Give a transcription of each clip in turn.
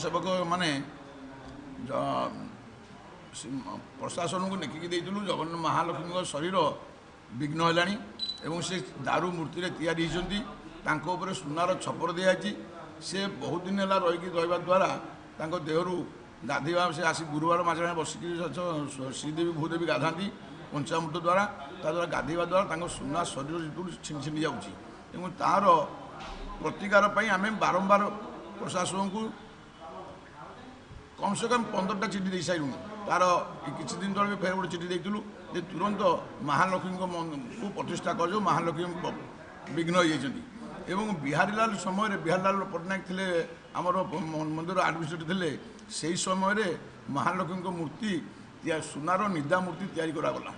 सेवक माने प्रशासन को लेखिकी देलु जगन्नाथ महालक्ष्मी शरीर विघ्न है से दारू मूर्ति तैयारी सुनार छपर दिखाई से बहुत दिन है रही द्वारा देहरु गाधेवा से आसी गुरुवार मझे बसिक श्रीदेवी भूदेवी गाधाती पंचामृत द्वारा द्वारा गाधेवा द्वारा सुना शरीर छिन छिनी जाऊँगी तार प्रतिकार आम बारंबार प्रशासन को कम से कम 15टा चिठी दे सारूँ तार किसी दिन तले फेर गोटे चिठी देलु जे तुरंत महालक्ष्मी को प्रतिष्ठा कर महालक्ष्मी विघ्न हो बिहारीलाल समय बिहारीलाल पट्टनायक थे आमर मंदिर आडमिनिस्ट्रेटर थे से समय महालक्ष्मी मूर्ति सुनार निदा मूर्ति तैयारी करागला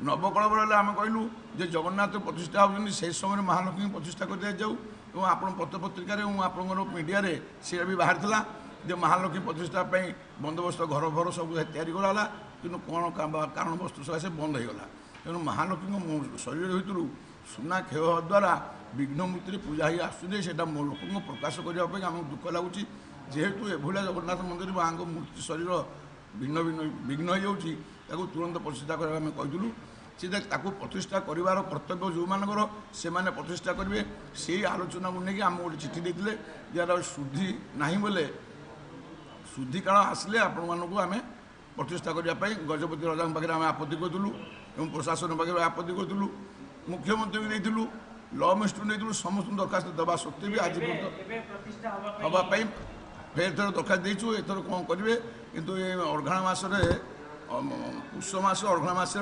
नवकलवर आम कहलु जे जगन्नाथ प्रतिष्ठा होती से समय महालक्ष्मी प्रतिष्ठा कर दिया जाऊ और आप पत्रपत्रिकार आपंकर मीडिया से भी बाहर था जे महालक्ष्मी प्रतिष्ठा बंदोबस्त घर भर सब तैयारी कराला कि कौन कारण वस्तु सकाशे बंद होगा तेणु महालक्ष्मी शरीर भितर सुना क्षय हवा द्वारा विघ्न मूर्ति पूजा ही आसुचे लोक प्रकाश करने आम दुख लगुच जेहेतु एभलिया जगन्नाथ मंदिर माँ मूर्ति शरीर भिन्न भिन्न विघ्न हो तुरंत प्रतिष्ठा करने आम कहूँ से प्रतिष्ठा कर कर्तव्य जो मानकर से प्रतिष्ठा करेंगे से आलोचना को लेकिन आम गोटे चिठी देते यार शुद्धि ना बोले शुद्धिकाल आसिले आपण मानक आम प्रतिष्ठा करने गजपति राजा पाखे आम आपत्ति करूँ और प्रशासन पाखे आपत्ति करूँ मुख्यमंत्री भी देलु लॉ मिनिस्टर नहीं समस्त दरखास्त देवा सत्वे भी आज हाँपाई फेर थर दरखास्त देचु एथर कौन करेंगे कितु ये अर्घाण मसरे पुष मस अर्घाण मस